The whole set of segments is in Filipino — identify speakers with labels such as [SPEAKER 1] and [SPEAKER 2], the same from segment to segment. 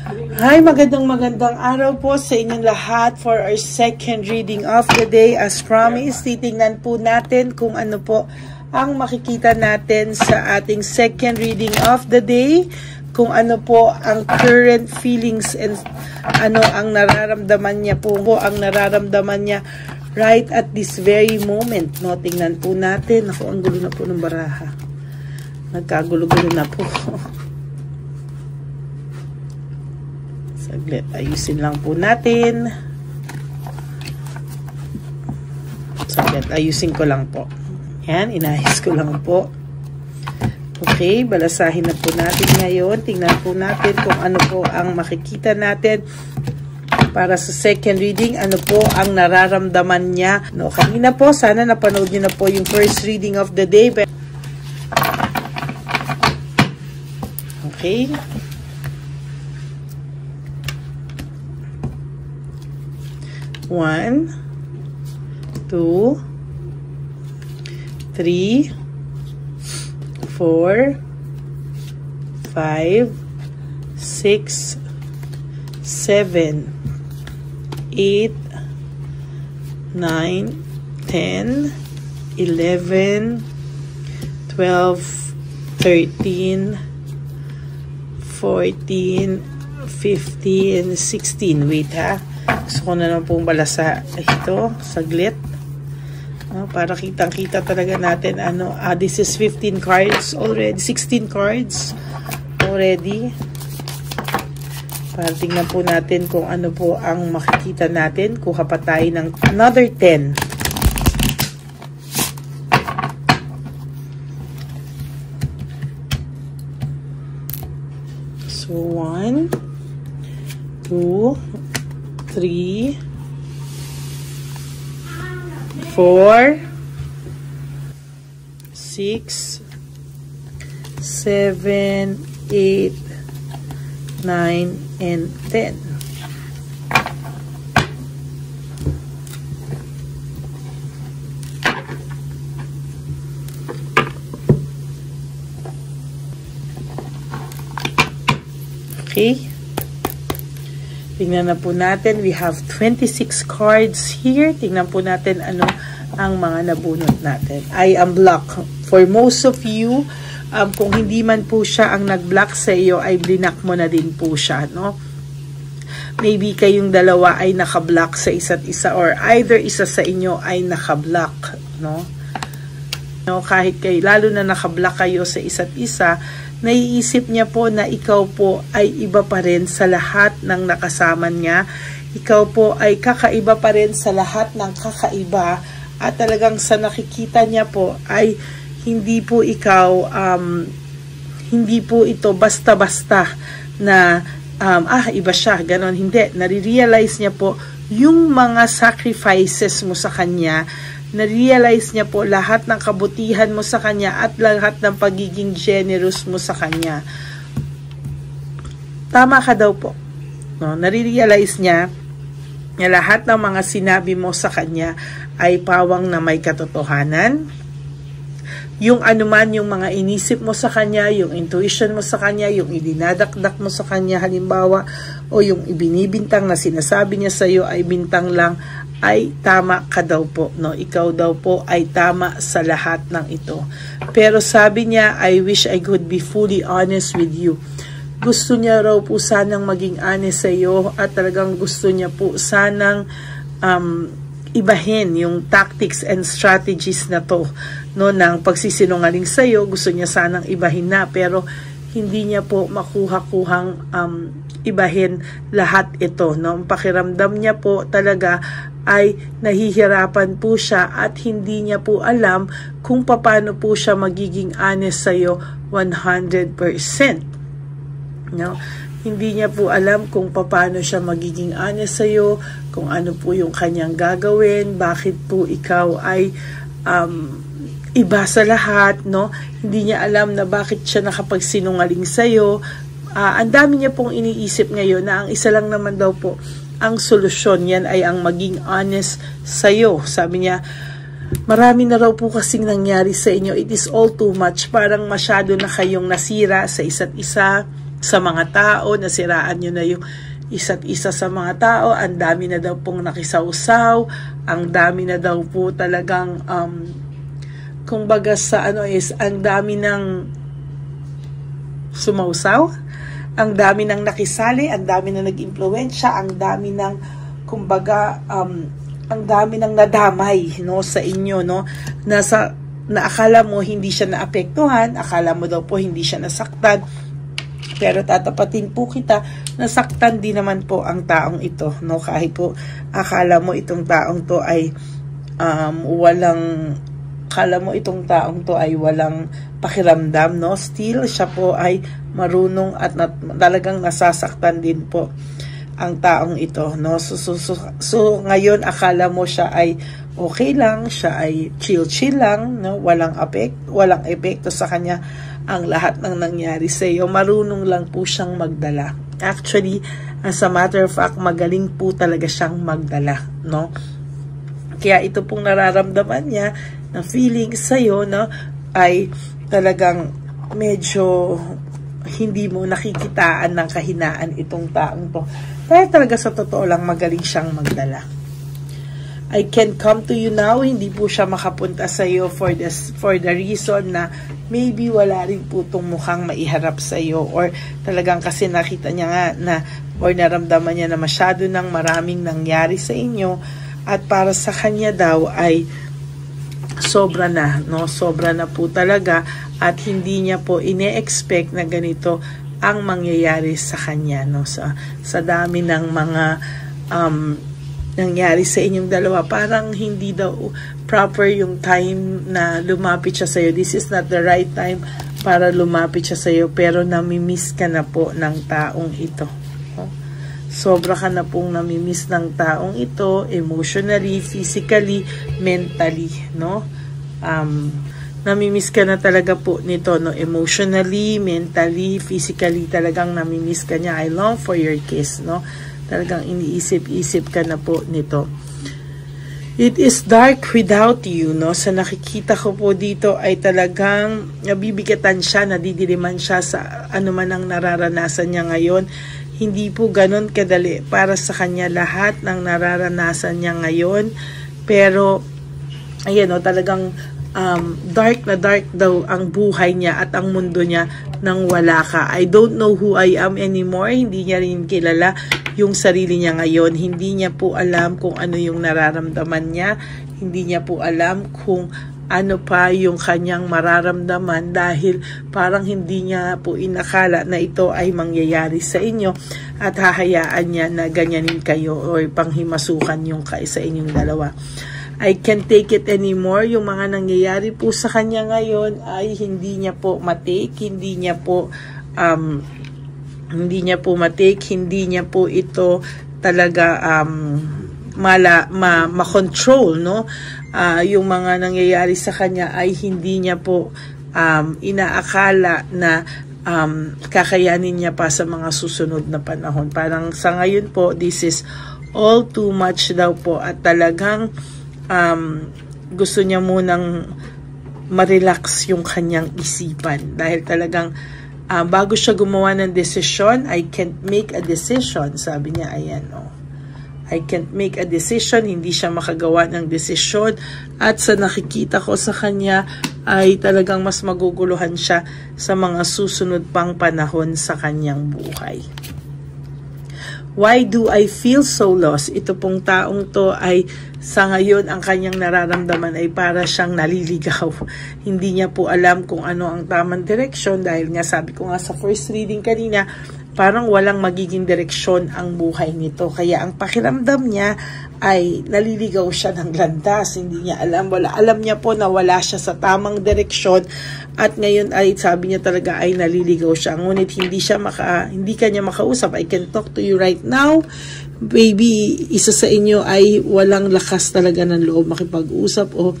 [SPEAKER 1] Hi, magandang araw po sa inyong lahat for our second reading of the day. As promised, titingnan po natin kung ano po ang makikita natin sa ating second reading of the day, kung ano po ang current feelings and ano ang nararamdaman niya po, ang nararamdaman niya right at this very moment. No, tingnan po natin. Ako, ang gulo na po ng baraha. Nagkagulo-gulo na po. Saglit, ayusin lang po natin. Saglit, ayusin ko lang po. Yan, inayos ko lang po. Okay, balasahin na po natin ngayon. Tingnan po natin kung ano po ang makikita natin para sa second reading. Ano po ang nararamdaman niya. No, kanina po, sana napanood niyo na po yung first reading of the day. Okay. 1, 2, 3, 4, 5, 6, 7, 8, 9, 10, 11, 12, 13, 14, 15, 16. Wait ha. Gusto ko na lang pong balasa ito. Saglit. Para kitang-kita talaga natin. This is 15 cards already. 16 cards already. Para tingnan po natin kung ano po ang makikita natin. Kuha pa tayo ng another 10. So, 1, 2, 3, 4, 6, 7, 8, 9, and 10. Okay. Tingnan na po natin. We have 26 cards here. Tingnan po natin ano ang mga nabunot natin. I am block. For most of you, kung hindi man po siya ang nag-block sa iyo, ay blinak mo na din po siya, no? Maybe kayong dalawa ay naka-block sa isa't isa or either isa sa inyo ay naka-block, no? No, kahit kayo, lalo na naka-block kayo sa isa't isa, naiisip niya po na ikaw po ay iba pa rin sa lahat ng nakasama niya. Ikaw po ay kakaiba pa rin sa lahat ng kakaiba. At talagang sa nakikita niya po ay hindi po ikaw, hindi po ito basta-basta na iba siya, ganon. Hindi. Nare-realize niya po yung mga sacrifices mo sa kanya. Na-realize niya po lahat ng kabutihan mo sa kanya at lahat ng pagiging generous mo sa kanya. Tama ka daw po. No? Na-realize niya na lahat ng mga sinabi mo sa kanya ay pawang na may katotohanan. Yung anuman yung mga inisip mo sa kanya, yung intuition mo sa kanya, yung idinadakdak mo sa kanya halimbawa, o yung ibinibintang na sinasabi niya sa iyo ay bintang lang, ay tama ka daw po, no? Ikaw daw po ay tama sa lahat ng ito. Pero sabi niya, I wish I could be fully honest with you. Gusto niya raw po sanang maging honest sa iyo at talagang gusto niya po sanang ibahin yung tactics and strategies na to, no, ng pagsisinungaling sa iyo. Gusto niya sanang ibahin na, pero hindi niya po makuha-kuhang ibahin lahat ito, no? Pakiramdam niya po talaga ay nahihirapan po siya at hindi niya po alam kung paano po siya magiging honest sa iyo 100%. No? Hindi niya po alam kung paano siya magiging honest sa iyo, kung ano po yung kanyang gagawin, bakit po ikaw ay iba sa lahat, no? Hindi niya alam na bakit siya nakapagsinungaling sa iyo. Ang dami niya pong iniisip ngayon na ang isa lang naman daw po ang solusyon, yan ay ang maging honest sa'yo. Sabi niya, marami na raw po kasing nangyari sa inyo. It is all too much. Parang masyado na kayong nasira sa isa't isa. sa mga tao, nasiraan nyo na yung isa't isa sa mga tao, ang dami na daw pong nakisawsaw, ang dami na daw po talagang kumbaga sa ang dami ng sumausaw, ang dami ng nakisali, ang dami na nag-impluwensya, ang dami ng kumbaga ang dami ng nadamay, no, sa inyo, no, na akala mo hindi siya naapektuhan, akala mo daw po hindi siya nasaktan, pero tatapatin po kita, nasaktan din naman po ang taong ito, no, kahit po akala mo itong taong to ay walang pakiramdam, no, still siya po ay marunong at talagang nasasaktan din po ang taong ito, no. So ngayon akala mo siya ay okay lang, siya ay chill lang, no, walang epekto sa kanya ang lahat ng nangyari sa iyo. Marunong lang po siyang magdala. Actually, as a matter of fact, magaling po talaga siyang magdala, no. Kaya ito pong nararamdaman niya na feeling sa iyo, no, ay talagang medyo hindi mo nakikitaan ng kahinaan itong taong to. Kaya talaga sa totoo lang magaling siyang magdala. I can come to you now, hindi po siya makapunta sa iyo for the reason na maybe wala rin po itong mukhang maiharap sa iyo, or talagang kasi nakita niya nga na, or naramdaman niya na masyado nang maraming nangyari sa inyo, at para sa kanya daw ay sobra na, no, sobra na po talaga, at hindi niya po ine-expect na ganito ang mangyayari sa kanya, no, sa dami ng mga nangyari sa inyong dalawa. Parang hindi daw proper yung time na lumapit siya sa'yo. This is not the right time para lumapit siya sa'yo, pero namimiss ka na po ng taong ito. Sobra ka na pong namimiss ng taong ito, emotionally, physically, mentally, no? Namimiss ka na talaga po nito, no? Emotionally, mentally, physically, talagang namimiss ka niya. I long for your kiss, no? Talagang iniisip-isip ka na po nito. It is dark without you, no? Sa nakikita ko po dito ay talagang nabibigatan siya, nadidiliman siya sa anuman ang nararanasan niya ngayon. Hindi po ganon kadali para sa kanya lahat ng nararanasan niya ngayon. Pero, ayan, no, talagang dark na dark daw ang buhay niya at ang mundo niya nang wala ka. I don't know who I am anymore. Hindi niya rin kilala yung sarili niya ngayon. Hindi niya po alam kung ano yung nararamdaman niya. Hindi niya po alam kung ano pa yung kanyang mararamdaman, dahil parang hindi niya po inakala na ito ay mangyayari sa inyo, at hahayaan niya na ganyanin kayo o panghimasukan yung sa inyong dalawa. I can't take it anymore. Yung mga nangyayari po sa kanya ngayon ay hindi niya po matake, hindi niya po hindi niya po ito talaga ma-control, no? Yung mga nangyayari sa kanya ay hindi niya po inaakala na kakayanin niya pa sa mga susunod na panahon. Parang sa ngayon po, this is all too much daw po, at talagang gusto niya munang ma-relax yung kanyang isipan, dahil talagang bago siya gumawa ng desisyon, I can't make a decision, sabi niya. Ayan, oh. I can't make a decision, hindi siya makagawa ng desisyon, at sa nakikita ko sa kanya ay talagang mas maguguluhan siya sa mga susunod pang panahon sa kanyang buhay. Why do I feel so lost? Ito pong taong to ay sa ngayon ang kanyang nararamdaman ay para siyang naliligaw. Hindi niya po alam kung ano ang tamang direksyon, dahil nga sabi ko nga sa first reading kanina, parang walang magiging direksyon ang buhay nito. Kaya ang pakiramdam niya ay naliligaw siya ng landas. Hindi niya alam. Alam niya po na wala siya sa tamang direksyon, at ngayon ay sabi niya talaga ay naliligaw siya. Ngunit hindi kanya makausap. I can talk to you right now. Baby, isa sa inyo ay walang lakas talaga ng loob makipag-usap, o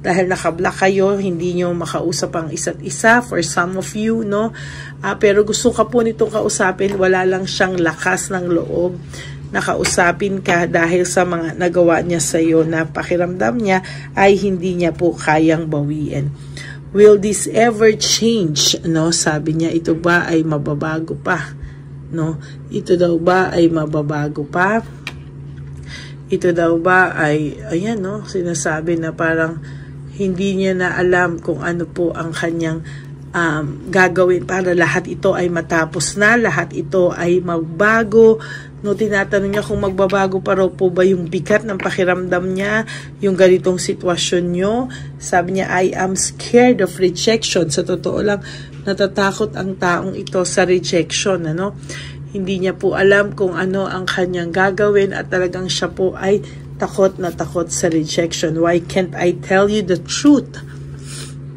[SPEAKER 1] dahil nakablock kayo, hindi nyo makausap ang isa't isa, for some of you, no? Pero gusto ka po nitong kausapin, wala lang siyang lakas ng loob na kausapin ka dahil sa mga nagawa niya sa iyo na pakiramdam niya ay hindi niya po kayang bawiin. Will this ever change? No, sabi niya, ito ba ay mababago pa? No, ito daw ba ay mababago pa? Ito daw ba ay, ayan no, sinasabi na parang hindi niya na alam kung ano po ang kanyang gagawin para lahat ito ay matapos na, lahat ito ay magbago. No, tinatanong niya kung magbabago pa raw po ba yung bigat ng pakiramdam niya, yung ganitong sitwasyon nyo. Sabi niya, I am scared of rejection. Sa totoo lang, natatakot ang taong ito sa rejection. Ano? Hindi niya po alam kung ano ang kanyang gagawin at talagang siya po ay takot na takot sa rejection. Why can't I tell you the truth?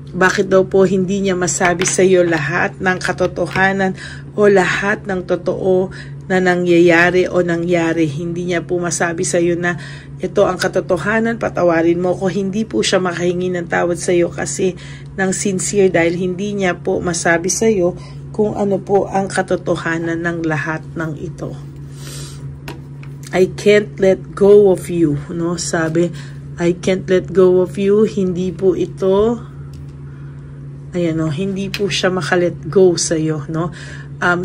[SPEAKER 1] Bakit daw po hindi niya masabi sa iyo lahat ng katotohanan o lahat ng totoo na nangyayari o nangyari? Hindi niya po masabi sa iyo na ito ang katotohanan, patawarin mo ko. Hindi po siya makahingi ng tawad sa iyo kasi ng sincere dahil hindi niya po masabi sa iyo kung ano po ang katotohanan ng lahat ng ito. I can't let go of you, no? Sabi, I can't let go of you. Hindi po ito, ayan no, hindi po siya makalet go sa iyo, no?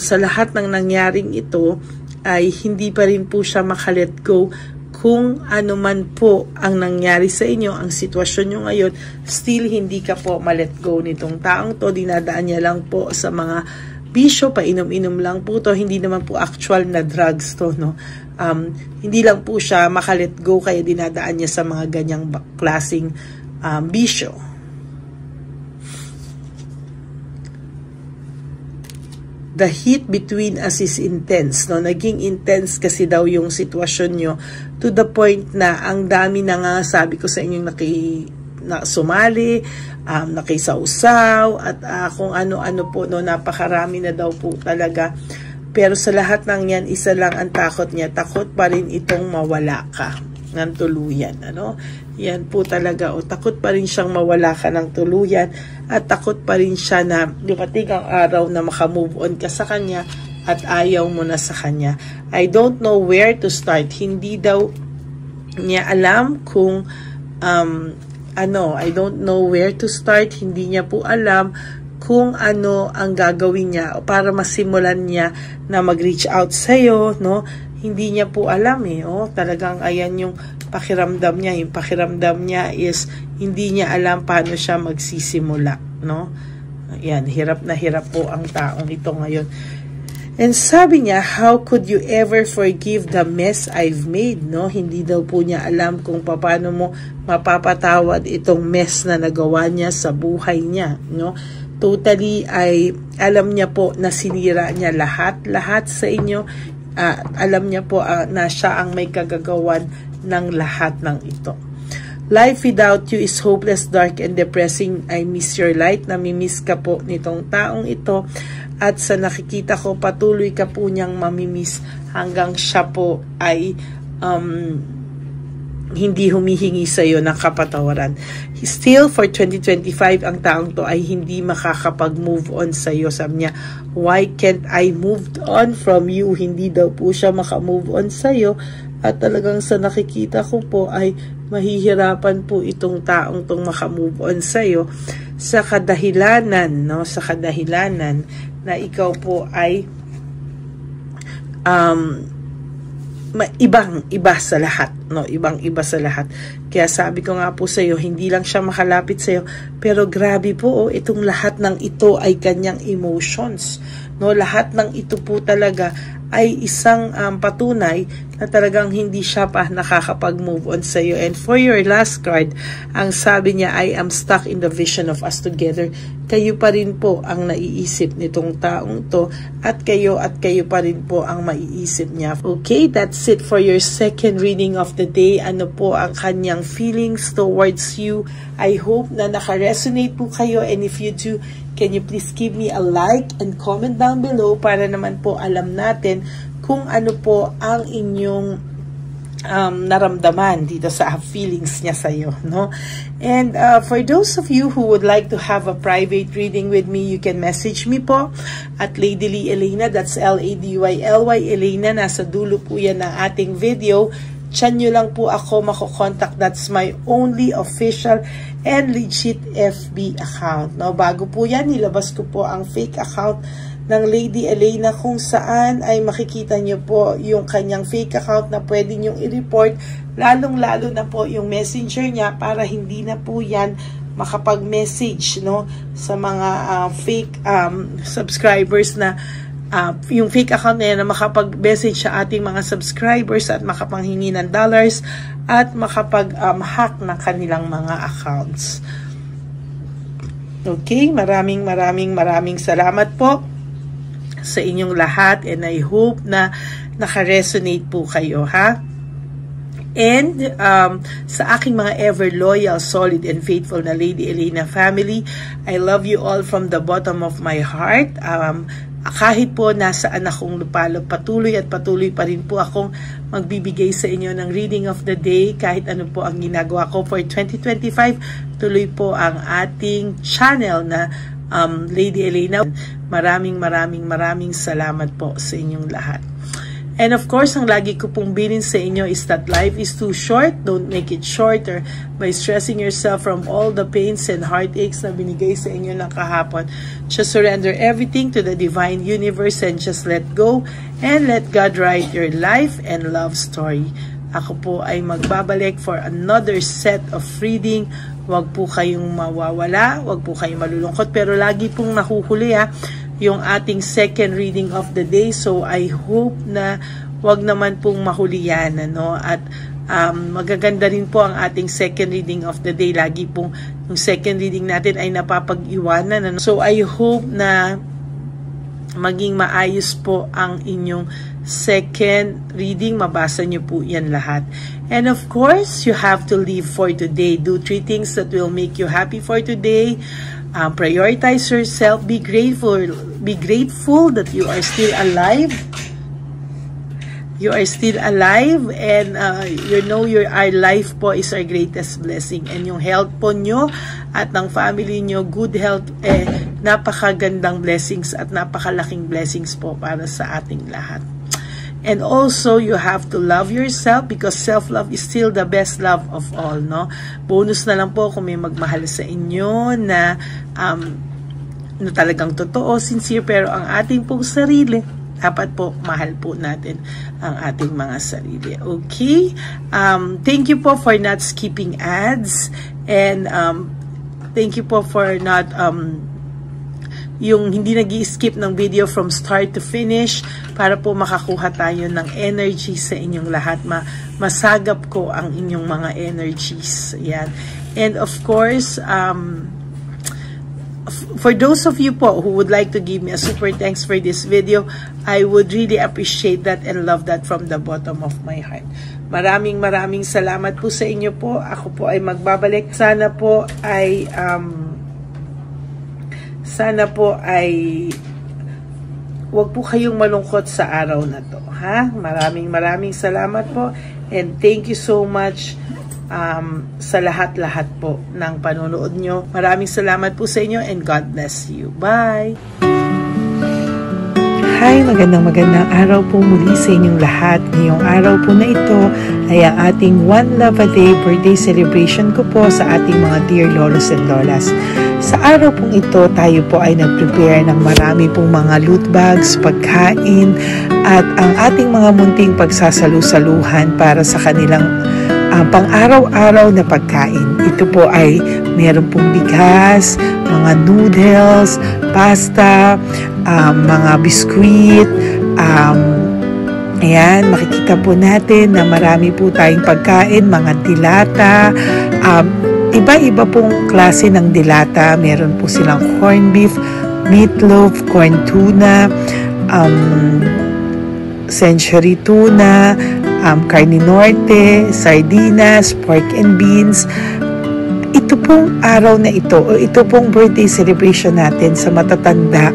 [SPEAKER 1] Sa lahat ng nangyaring ito, ay hindi pa rin po siya makalet go kung ano man po ang nangyari sa inyo, ang sitwasyon nyo ngayon, still hindi ka po malet go nitong taong to. Dinadaan niya lang po sa mga bisyo, painom-inom lang po to, hindi naman po actual na drugs to, no? Hindi lang po siya makalet go kaya dinadaan niya sa mga ganyang klaseng bisyo. The heat between us is intense, no? Naging intense kasi daw yung sitwasyon nyo to the point na ang dami na nga, sabi ko sa inyong sumali, nakisausaw, at kung ano-ano po, no? Napakarami na daw po talaga. Pero sa lahat ng yan, isa lang ang takot niya. Takot pa rin itong mawala ka ng tuluyan. Ano? Yan po talaga. O, takot pa rin siyang mawala ka ng tuluyan. At takot pa rin siya na dumating ang araw na makamove on ka sa kanya at ayaw mo na sa kanya. I don't know where to start. Hindi daw niya alam kung I don't know where to start. Hindi niya po alam kung ano ang gagawin niya para masimulan niya na mag-reach out sa'yo, no? Hindi niya po alam talagang ayan yung pakiramdam niya. Yung pakiramdam niya is hindi niya alam paano siya magsisimula, no? Ayan, hirap na hirap po ang taong ito ngayon. And sabi niya, how could you ever forgive the mess I've made, no? Hindi daw po niya alam kung paano mo mapapatawad itong mess na nagawa niya sa buhay niya, no? Totally ay alam niya po na sinira niya lahat sa inyo. Alam niya po na siya ang may kagagawan ng lahat ng ito. Life without you is hopeless, dark, and depressing. I miss your light. Namimiss ka po nitong taong ito. At sa nakikita ko, patuloy ka po niyang mamimiss hanggang siya po ay hindi humihingi sa iyo ng kapatawaran. Still, for 2025, ang taong to ay hindi makakapag-move on sa iyo. Sabi niya, why can't I move on from you? Hindi daw po siya makamove on sa iyo. At talagang sa nakikita ko po ay mahihirapan po itong taong tong makamove on sa iyo sa kadahilanan, no? Sa kadahilanan na ikaw po ay ibang-iba sa lahat, no? Ibang-iba sa lahat. Kaya sabi ko nga po sa iyo, hindi lang siya makalapit sa iyo, pero grabe po, itong lahat ng ito ay kanyang emotions, no? Lahat ng ito po talaga ay isang patunay na talagang hindi siya pa nakakapag-move on sa iyo. And for your last card, ang sabi niya, I am stuck in the vision of us together. Kayo pa rin po ang naiisip nitong taong to at kayo pa rin po ang maiisip niya. Okay, that's it for your second reading of the day. Ano po ang kanyang feelings towards you? I hope na naka-resonate po kayo, and if you do, can you please give me a like and comment down below para naman po alam natin kung ano po ang inyong naramdaman dito sa feelings niya sa iyo, no? And for those of you who would like to have a private reading with me, you can message me po at Ladyly Elena. That's Ladyly Elena. Nasa dulo po yan ng ating video. Diyan nyo lang po ako makokontak. That's my only official and legit FB account. No, bago po yan, nilabas ko po ang fake account ng Lady Elena, kung saan ay makikita nyo po yung kanyang fake account na pwede nyo i-report, lalong-lalo na po yung messenger niya, para hindi na po yan makapag-message, no, sa mga fake subscribers na yung fake account na yan, na makapag-message sa ating mga subscribers at makapanghingi ng dollars at makapag-hack ng kanilang mga accounts. Okay, maraming salamat po sa inyong lahat, and I hope na naka-resonate po kayo, ha? And sa aking mga ever loyal, solid, and faithful na Lady Elena family, I love you all from the bottom of my heart. Kahit po nasaan akong lupalop, patuloy pa rin po akong magbibigay sa inyo ng reading of the day. Kahit ano po ang ginagawa ko for 2025, tuloy po ang ating channel na Lady Elena. Maraming salamat po sa inyong lahat. And of course, ang lagi ko pong bilin sa inyo is that life is too short. Don't make it shorter by stressing yourself from all the pains and heartaches na binigay sa inyo ng kahapon. Just surrender everything to the divine universe and just let go and let God write your life and love story. Ako po ay magbabalik for another set of reading. Huwag po kayong mawawala, huwag po kayong malulungkot, pero lagi pong nahuhuli, ha, yung ating second reading of the day. So I hope na wag naman pong mahuli yan, ano? At magaganda rin po ang ating second reading of the day. Lagi pong yung second reading natin ay napapag-iwanan, ano? So I hope na maging maayos po ang inyong second reading. Mabasa nyo po yan lahat. And of course, you have to live for today. Do 3 things that will make you happy for today. Prioritize yourself. Be grateful that you are still alive. You are still alive, and our life po is our greatest blessing. And yung health po nyo at ng family nyo, good health, napakagandang blessings at napakalaking blessings po para sa ating lahat. And also, you have to love yourself, because self-love is still the best love of all, no? Bonus na lang po kung may magmahal sa inyo na talagang totoo, sincere, pero ang ating pong sarili, dapat po mahal po natin ang ating mga sarili. Okay? Thank you po for not skipping ads, and thank you po for not yung hindi nag-i-skip ng video from start to finish, para po makakuha tayo ng energy sa inyong lahat. Masagap ko ang inyong mga energies. Yan. And of course, for those of you po who would like to give me a super thanks for this video, I would really appreciate that and love that from the bottom of my heart. Maraming salamat po sa inyo po. Ako po ay magbabalik. Sana po ay wag po kayong malungkot sa araw na to, ha? Maraming salamat po, and thank you so much sa lahat po ng panonood nyo. Maraming salamat po sa inyo, and God bless you. Bye! Hi, magandang araw po muli sa inyong lahat. Ngayong araw po na ito ay ang ating One Love a Day birthday celebration ko po sa ating mga dear lolos and lolas. Sa araw pong ito, tayo po ay nag-prepare ng marami pong mga loot bags, pagkain, at ang ating mga munting pagsasalu-saluhan para sa kanilang pang-araw-araw na pagkain. Ito po ay meron pong bigas, mga noodles, pasta, mga biskuit, ayan, makikita po natin na marami po tayong pagkain, mga dilata, iba-iba pong klase ng dilata. Meron po silang corned beef, meatloaf, corn tuna, century tuna, carne norte, sardinas, pork and beans. Ito pong araw na ito, o ito pong birthday celebration natin sa matatanda,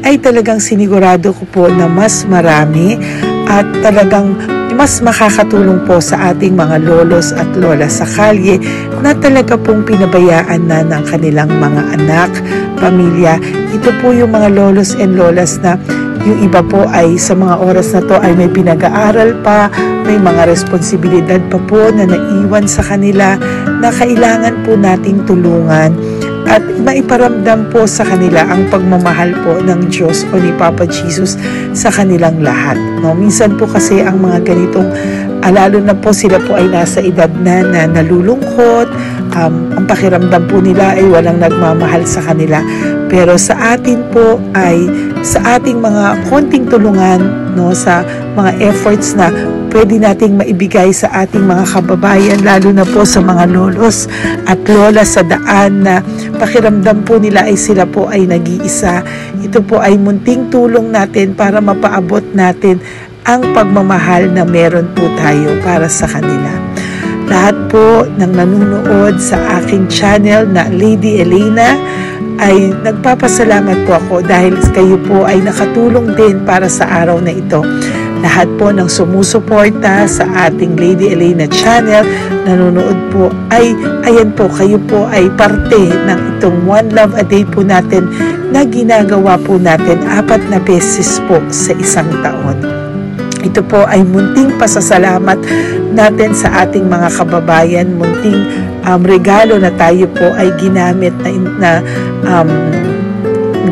[SPEAKER 1] ay talagang sinigurado ko po na mas marami at talagang mas makakatulong po sa ating mga lolos at lola sa kalye na talaga pong pinabayaan na ng kanilang mga anak, pamilya. Ito po yung mga lolos and lolas na Yung iba po ay sa mga oras na to ay may pinag-aaral pa, may mga responsibilidad pa po na naiwan sa kanila na kailangan po nating tulungan at maiparamdam po sa kanila ang pagmamahal po ng Diyos o ni Papa Jesus sa kanilang lahat. No? Minsan po kasi ang mga ganitong, lalo na po sila po ay nasa edad na nalulungkot, ang pakiramdam po nila ay walang nagmamahal sa kanila. Pero sa atin po ay sa ating mga konting tulungan, no, sa mga efforts na pwede nating maibigay sa ating mga kababayan, lalo na po sa mga lolos at lola sa daan na pakiramdam po nila ay sila po ay nag-iisa. Ito po ay munting tulong natin para mapaabot natin ang pagmamahal na meron po tayo para sa kanila. Lahat po ng nanonood sa aking channel na Lady Elena ay nagpapasalamat po ako dahil kayo po ay nakatulong din para sa araw na ito. Lahat po ng sumusuporta sa ating Lady Elena channel, nanonood po ay, ayan po, kayo po ay parte ng itong One Love a Day po natin na ginagawa po natin 4 na beses po sa isang taon. Ito po ay munting pasasalamat natin sa ating mga kababayan, munting regalo na tayo po ay ginamit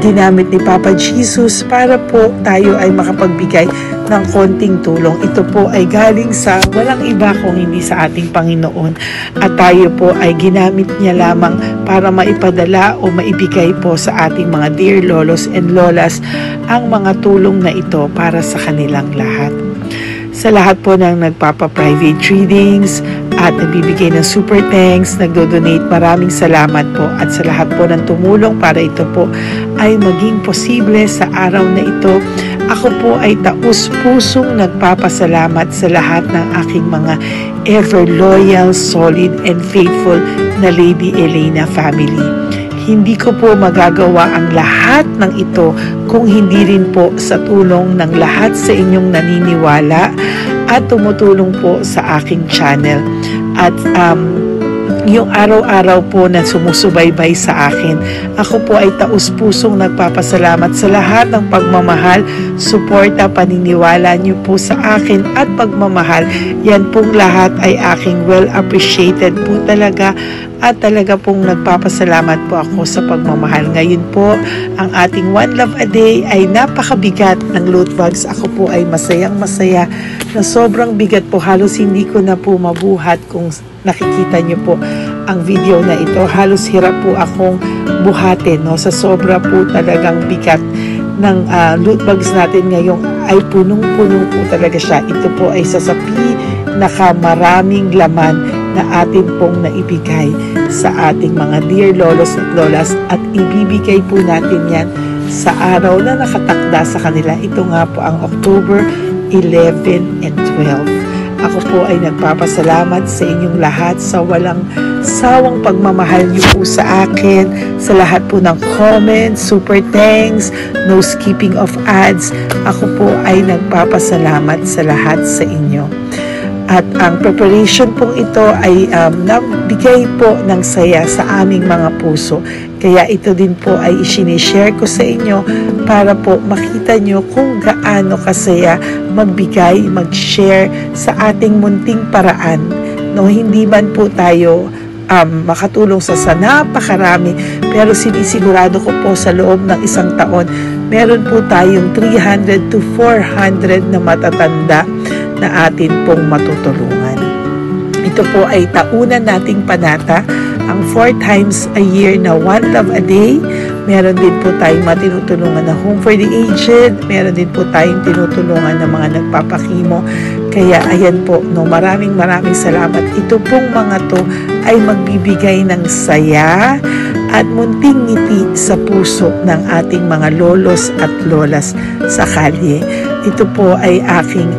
[SPEAKER 1] ginamit ni Papa Jesus para po tayo ay makapagbigay ng konting tulong. Ito po ay galing sa walang iba kung hindi sa ating Panginoon at tayo po ay ginamit niya lamang para maipadala o maibigay po sa ating mga dear lolos and lolas ang mga tulong na ito para sa kanilang lahat. Sa lahat po ng nagpapa-private readings at nagbibigay ng super thanks, nagdo-donate, maraming salamat po. At sa lahat po ng tumulong para ito po ay maging posible sa araw na ito, ako po ay taus-pusong nagpapasalamat sa lahat ng aking mga ever loyal, solid, and faithful na Lady Elena family. Hindi ko po magagawa ang lahat ng ito kung hindi rin po sa tulong ng lahat sa inyong naniniwala at tumutulong po sa aking channel. At yung araw-araw po na sumusubaybay sa akin, ako po ay taus-pusong nagpapasalamat sa lahat ng pagmamahal, suporta, paniniwala niyo po sa akin at pagmamahal. Yan pong lahat ay aking well appreciated po talaga. At talaga pong nagpapasalamat po ako sa pagmamahal. Ngayon po, ang ating One Love a Day ay napakabigat ng loot bags. Ako po ay masayang-masaya na sobrang bigat po. Halos hindi ko na po mabuhat kung nakikita niyo po ang video na ito. Halos hirap po akong buhatin, no? Sa sobra po talagang bigat ng loot bags natin ngayong ay punong-puno po talaga siya. Ito po ay sasapi nakamaraming laman na atin pong naibigay sa ating mga dear lolos at lolas at ibibigay po natin yan sa araw na nakatakda sa kanila. Ito nga po ang October 11 and 12. Ako po ay nagpapasalamat sa inyong lahat sa walang sawang pagmamahal niyo po sa akin, sa lahat po ng comments, super thanks, no skipping of ads. Ako po ay nagpapasalamat sa lahat sa inyo. At ang preparation pong ito ay nabigay po ng saya sa aming mga puso. Kaya ito din po ay isinishare ko sa inyo para po makita nyo kung gaano kasaya magbigay, mag-share sa ating munting paraan. No, hindi man po tayo makatulong sa napakarami, pero sinisigurado ko po sa loob ng isang taon, meron po tayong 300 to 400 na matatanda na atin pong matutulungan. Ito po ay taunan nating panata, ang 4 times a year na One Love a Day. Meron din po tayong matinutulungan na Home for the Aged, meron din po tayong tinutulungan ng mga nagpapakimo. Kaya ayan po, no, maraming salamat. Ito pong mga to ay magbibigay ng saya at munting ngiti sa puso ng ating mga lolos at lolas sa kalye. Ito po ay aking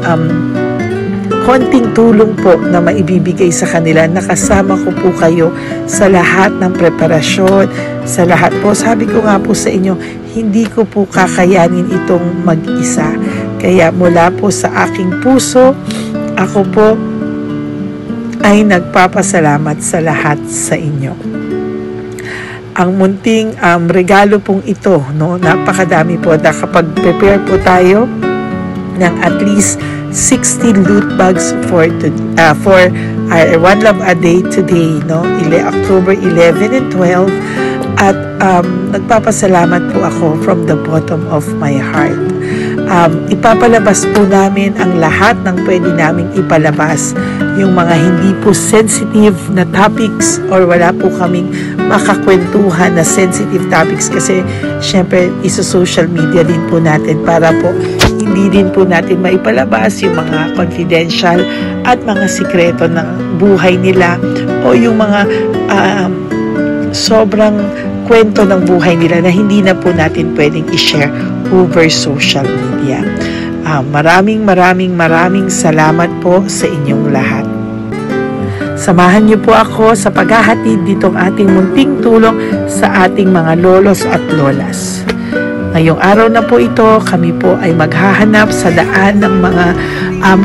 [SPEAKER 1] konting tulong po na maibibigay sa kanila. Nakasama ko po kayo sa lahat ng preparasyon, sa lahat po. Sabi ko nga po sa inyo, hindi ko po kakayanin itong mag-isa. Kaya mula po sa aking puso, ako po ay nagpapasalamat sa lahat sa inyo. ang munting regalo pong ito, no? Napakadami po. Nakapag-prepare po tayo ng at least 60 loot bags for our One Love a Day today, no? October 11 and 12. At nagpapasalamat po ako from the bottom of my heart. Ipapalabas po namin ang lahat ng pwede naming ipalabas. Yung mga hindi po sensitive na topics or wala po kaming makakwentuhan na sensitive topics kasi syempre isa-social media din po natin para po hindi din po natin maipalabas yung mga confidential at mga sikreto ng buhay nila o yung mga sobrang kwento ng buhay nila na hindi na po natin pwedeng i-share over social media. Maraming salamat po sa inyong lahat. Samahan niyo po ako sa paghahatid ditong ating munting tulong sa ating mga lolos at lolas. Ngayong araw na po ito, kami po ay maghahanap sa daan ng mga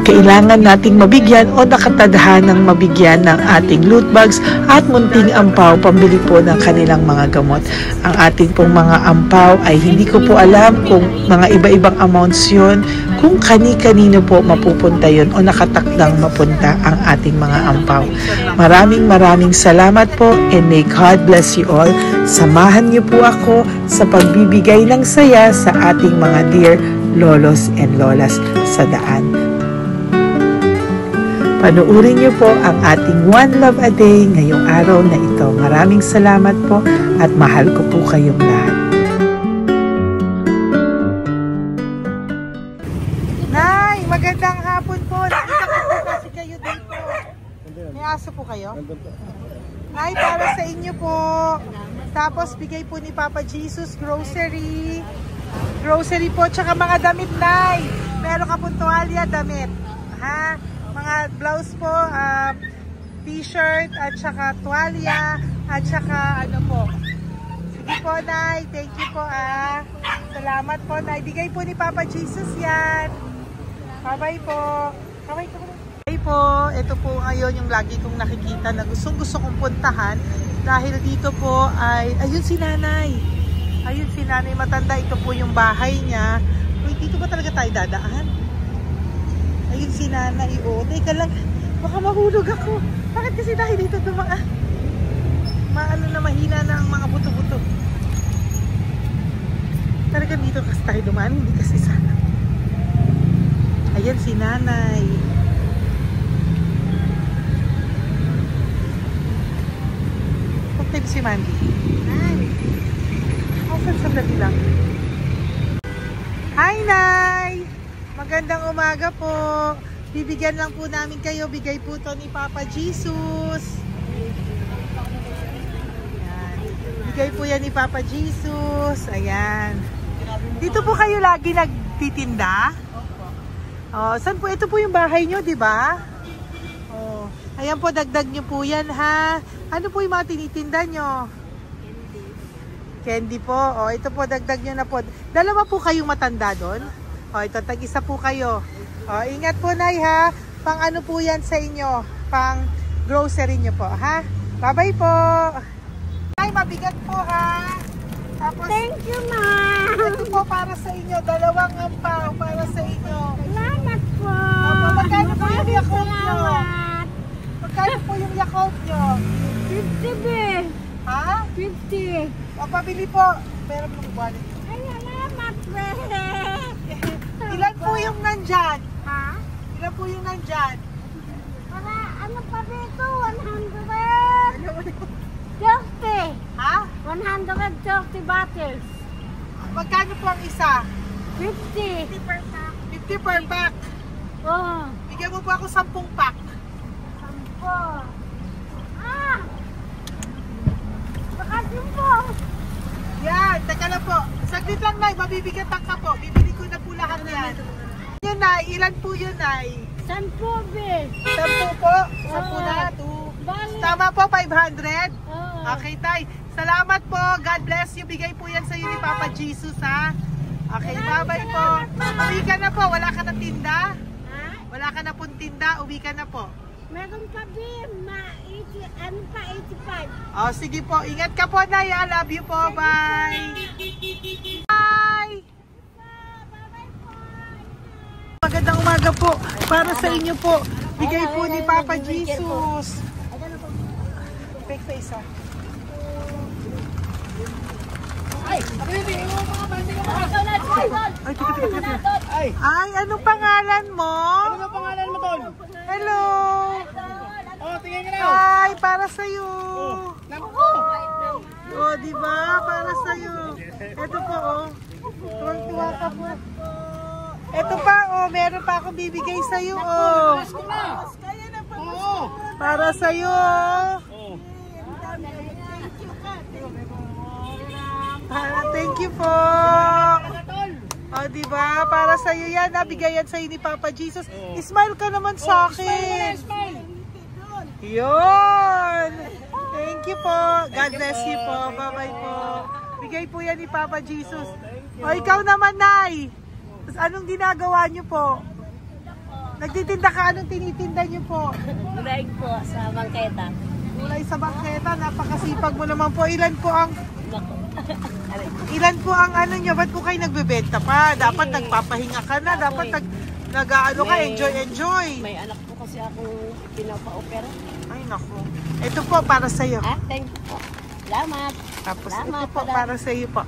[SPEAKER 1] kailangan nating mabigyan o nakatadhanang mabigyan ng ating loot bags at munting ampaw pambili po ng kanilang mga gamot. Ang ating pong mga ampaw ay hindi ko po alam kung mga iba-ibang amounts yun, kung kani-kanino po mapupunta yun o nakatakdang mapunta ang ating mga ampaw. Maraming salamat po and may God bless you all. Samahan niyo po ako sa pagbibigay ng saya sa ating mga dear lolos and lolas sa daan. Panuurin niyo po ang ating One Love a Day ngayong araw na ito. Maraming salamat po at mahal ko po kayong lahat. Nay, magandang hapon po. Nakita ko po kasi kayo dito. May aso po kayo? Nay, para sa inyo po. Tapos bigay po ni Papa Jesus grocery. Grocery po, tsaka mga damit, Nay. Meron ka po tuwalya, damit. Ha? Mga blouse po, t-shirt, at saka tuwalya, at saka ano po. Sige po, Nay. Thank you po, Salamat po, Nay. Bigay po ni Papa Jesus yan. Bye-bye po. Bye-bye po. Bye po. Ito po ngayon yung lagi kong nakikita na gusto kong puntahan. Dahil dito po ay, ayun si Nanay. Ayun si Nanay matanda. Ito po yung bahay niya. Uy, dito ba talaga tayo dadaan? Ayun si Nanay. O, teka lang. Baka mahulog ako. Bakit kasi dahil dito dumaan? Maano na mahina na ang mga buto-buto. Talaga dito kasi tayo dumaan. Hindi kasi sana. Ayan si Nanay. Okay si Mandy. Sandali lang. Hi, Nay! Magandang umaga po. Bibigyan lang po namin kayo. Bigay po to ni Papa Jesus. Ayan. Bigay po yan ni Papa Jesus. Ayan. Dito po kayo lagi nagtitinda? Oh, saan po? Ito po yung bahay nyo, di ba? Oh. Ayan po, dagdag nyo po yan, ha? Ano po yung mga tinitinda nyo? Candy po. O, ito po, dagdag nyo na po. Dalawa po kayong matanda doon. O, ito, tag-isa po kayo. O, ingat po, Nay, ha? Pang ano po yan sa inyo? Pang grocery nyo po, ha? Bye-bye po. Nay, mabigat po, ha? Tapos, thank you, Ma. Ito po para sa inyo. Dalawang ampaw para sa inyo. Salamat po. Opo, magkano po yung Yakult nyo? Magkano po yung Yakult nyo? 50, be. Ha? 50. O, pabili po. Pero pong wallet. Ay, alamat, be. Ilan po yung nandyan? Ha? Ilan po yung nandyan? Para, ano pa dito? 130. Ha? 130 bottles. Magkano po ang isa? 50. 50 per pack. 50 per pack? Oo. Bigyan mo po ako 10 pack. 10. Yan, teka lang po. Saglit lang, Nay. Mabibigatan ka po. Bibili ko na po lahat yan. Yun, Nay. Ilan po yun, Nay? 10, be. 10 po? 10 na. 2. Tama po, 500? Okay, Tay. Salamat po. God bless you. Bigay po yan sa iyo ni Papa Jesus, ha? Okay, bye-bye po. Uwi ka na po. Wala ka na tinda? Wala ka na pong tinda. Uwi ka na po.
[SPEAKER 2] Meron pa din, ano pa, 85.
[SPEAKER 1] Oh, sige po. Ingat ka po, Nay. I love you po. Bye. Bye. Magandang umaga po. Para sa inyo po. Bigay po ni Papa Jesus. Fake face, ha?
[SPEAKER 3] Ay, sabihin mo mga bandi ka mga.
[SPEAKER 1] Ay, tika. Ay, anong pangalan mo?
[SPEAKER 3] Ano ang pangalan mo, Tol?
[SPEAKER 1] Hello.
[SPEAKER 3] Oh, tingin ka na.
[SPEAKER 1] Ay, para sa'yo.
[SPEAKER 3] Naku!
[SPEAKER 1] Oh, di ba? Para sa'yo. Ito po, oh. Tuwang-tuwa ka po. Ito pa, oh. Meron pa akong bibigay sa'yo, oh.
[SPEAKER 3] Pasko na. Oo.
[SPEAKER 1] Para sa'yo.
[SPEAKER 3] Oh.
[SPEAKER 1] Thank you po. Oh, di ba? Para sa iyo 'yan, nabigayan sa ni Papa Jesus. Smile ka naman sa akin.
[SPEAKER 3] Smile.
[SPEAKER 1] 'Yon. Thank you po. God bless you po. Bye-bye po. Bigay po 'yan ni Papa Jesus. O ikaw naman, Nay. Anong ginagawa niyo po? Nagtitinda ka, anong tinitinda niyo po?
[SPEAKER 2] Gulay po sa bangketa.
[SPEAKER 1] Gulay sa bangketa, napakasipag mo naman po. Ilan po ang ano nyo? Ba't po kayo nagbebenta pa? Dapat nagpapahinga ka na. Dapat nag-ano ka, enjoy.
[SPEAKER 2] May anak po kasi akong pinapa-opera.
[SPEAKER 1] Ay, naku. Ito po, para sa'yo.
[SPEAKER 2] Thank you po. Salamat.
[SPEAKER 1] Tapos
[SPEAKER 2] Salamat,
[SPEAKER 1] ito po, para sa'yo po.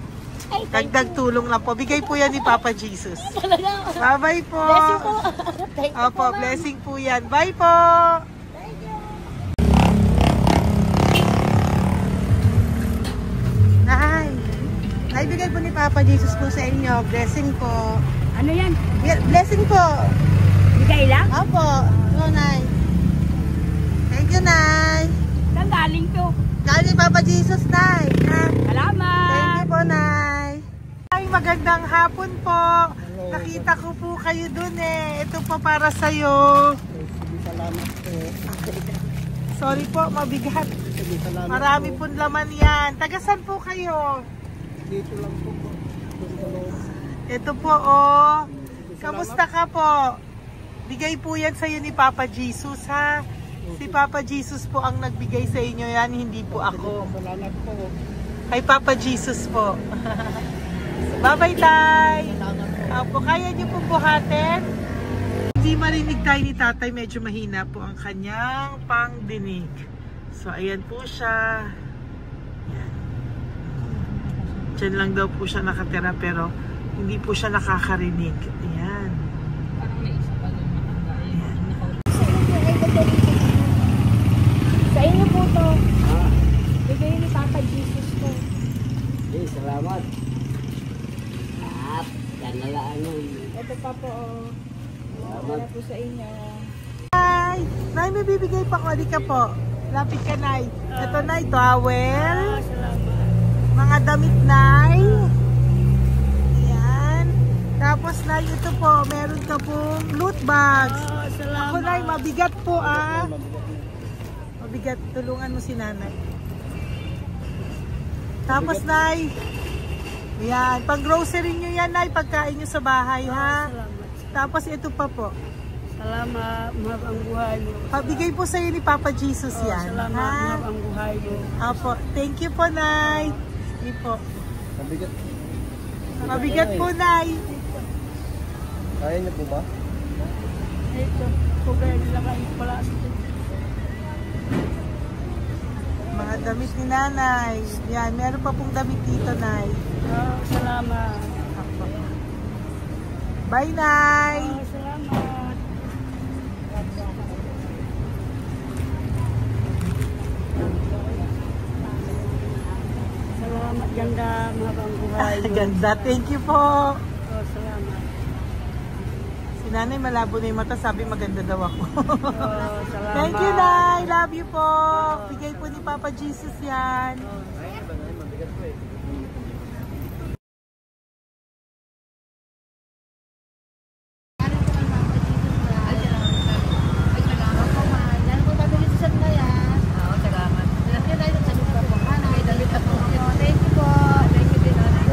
[SPEAKER 2] Ay, thank
[SPEAKER 1] Dagdag tulong lang po. Bigay po yan ni Papa Jesus.
[SPEAKER 2] Talaga.
[SPEAKER 1] Bye-bye po.
[SPEAKER 2] Blessing po. Thank you
[SPEAKER 1] Opo,
[SPEAKER 2] po, ma'am.
[SPEAKER 1] blessing po yan. Bye po. Naibigay po ni Papa Jesus po sa inyo. Blessing po.
[SPEAKER 2] Ano yan?
[SPEAKER 1] Blessing po.
[SPEAKER 2] Bigay lang?
[SPEAKER 1] Opo. No, Nay. Thank you, Nay.
[SPEAKER 2] Saan galing to?
[SPEAKER 1] Galing Papa Jesus, Nay. Ha?
[SPEAKER 2] Salamat.
[SPEAKER 1] Thank you po, Nay. Ay, magandang hapon po. Nakita ko po kayo dun eh. Ito po para sa'yo.
[SPEAKER 3] Salamat po.
[SPEAKER 1] Sorry po, mabigat. Marami pong laman yan. Tagasan po kayo?
[SPEAKER 3] Dito lang po.
[SPEAKER 1] Ito po, oh. Kamusta ka po? Bigay po yan sa'yo ni Papa Jesus, ha? Si Papa Jesus po ang nagbigay sa inyo yan, hindi po ako.
[SPEAKER 3] Salamat po.
[SPEAKER 1] Kay Papa Jesus po. Bye-bye, Tay. Opo, kaya niyo po buhatin? Hindi marinig tayo ni Tatay, medyo mahina po ang kanyang pangdinig. So, ayan po siya. Ayan. Diyan lang daw po siya nakatira pero hindi po siya nakakarinig. Ayan.
[SPEAKER 2] Sa inyo po to. Bigay ni Papa Jesus po.
[SPEAKER 3] Hey, salamat. Yan na lang ano.
[SPEAKER 2] Ito pa po. Para po sa inyo.
[SPEAKER 1] Nay! Nay, may bibigay pa ko. Di ka po. Lapit ka, Nay. Ito, Nay, towel.
[SPEAKER 2] Salamat.
[SPEAKER 1] Mga damit, Nay. Ayan. Tapos, Nay, ito po. Meron ka pong loot bags.
[SPEAKER 2] Salamat.
[SPEAKER 1] Ako, Nay, mabigat po, ah. Mabigat. Tulungan mo si Nanay. Tapos, Nay. Ayan. Pang grocery nyo yan, Nay. Pagkain nyo sa bahay, ha?
[SPEAKER 2] Salamat.
[SPEAKER 1] Tapos, ito pa po.
[SPEAKER 2] Salamat. Mahab ang buhay mo.
[SPEAKER 1] Pabigay po sa'yo ni Papa Jesus yan.
[SPEAKER 2] Salamat.
[SPEAKER 1] Ha?
[SPEAKER 2] Mahab ang buhay mo.
[SPEAKER 1] Apo. Thank you po, Nay. Sige po.
[SPEAKER 3] Mabigat.
[SPEAKER 1] Mabigat po, Nay.
[SPEAKER 3] Kaya niyo po ba?
[SPEAKER 2] Ito. Kugay nila kayo pala.
[SPEAKER 1] Mga damit ni Nanay. Yan, meron pa pong damit dito, Nay.
[SPEAKER 2] Salamat.
[SPEAKER 1] Apo. Bye, Nay.
[SPEAKER 2] Salamat. Salamat, ganda. Mahab ang buhay mo.
[SPEAKER 1] Ganda. Thank you po.
[SPEAKER 2] Salamat.
[SPEAKER 1] Si Nanay malabo na yung mata. Sabi maganda daw ako.
[SPEAKER 2] Salamat.
[SPEAKER 1] Thank you, Nay. Love you po. Bigay po ni Papa Jesus yan.
[SPEAKER 3] Mabigat po eh.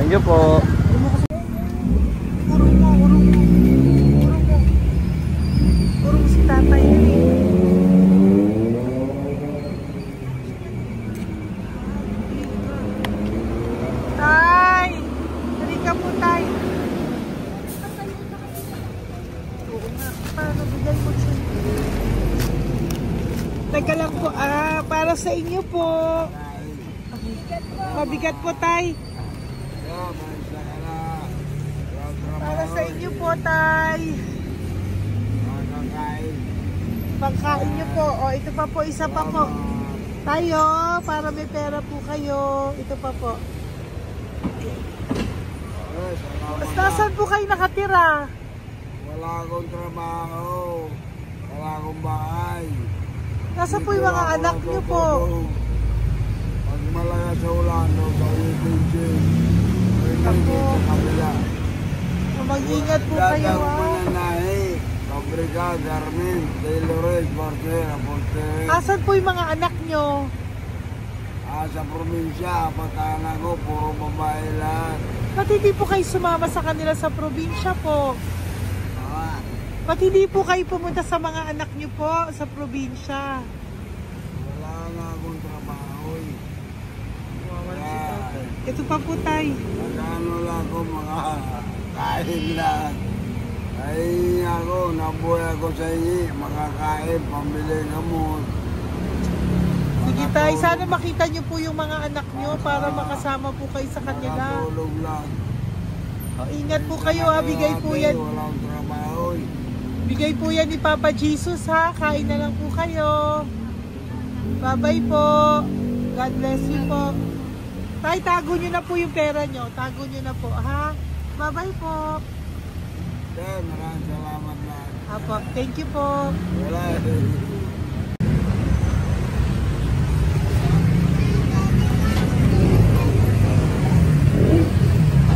[SPEAKER 3] Thank you po.
[SPEAKER 1] Urong mo, urong mo. Urong mo. Urong si Tatay yun eh. Teka lang po. Para sa inyo po. Mabigat po, tay. Para sa inyo po, tay. Pagkain nyo po. O, ito pa po, isa pa po. Tayo, para may pera po kayo. Ito pa po. Nasaan po kayo nakatira?
[SPEAKER 3] Wala akong trabaho. Wala akong bahay.
[SPEAKER 1] Nasaan po yung mga anak nyo po?
[SPEAKER 3] Pag malaya sa ulan, sa UPG.
[SPEAKER 1] Ako.
[SPEAKER 3] Sa kabila.
[SPEAKER 1] Mag-ingat po kayo,
[SPEAKER 3] Mananahe, Fabrica, Garmin, Taylorage, Bartera, Portere.
[SPEAKER 1] Asan po yung mga anak nyo?
[SPEAKER 3] Sa probinsya, patanan ko, puro babae lahat.
[SPEAKER 1] Ba't hindi po kayo sumama sa kanila sa probinsya po? Ba't hindi po kayo pumunta sa mga anak nyo po sa probinsya?
[SPEAKER 3] Wala nga akong trabaho.
[SPEAKER 1] Ito pa po, tay.
[SPEAKER 3] Nagano lang ako mga kain lang. Ay ako, nabuhay ako sa inyo, makakain, pambili gamot.
[SPEAKER 1] Sige, tay. Sana makita nyo po yung mga anak nyo para makasama po kayo sa kanila.
[SPEAKER 3] Makatulog lang.
[SPEAKER 1] Ingat po kayo, ha. Bigay po yan.
[SPEAKER 3] Walang trabaho.
[SPEAKER 1] Bigay po yan ni Papa Jesus, ha. Kain na lang po kayo. Bye-bye po. God bless you po. Tay, tago nyo na po yung pera nyo. Tago nyo na po, ha. Bye-bye po.
[SPEAKER 3] Maraming salamat lang.
[SPEAKER 1] Apo, thank you po.
[SPEAKER 3] Wala.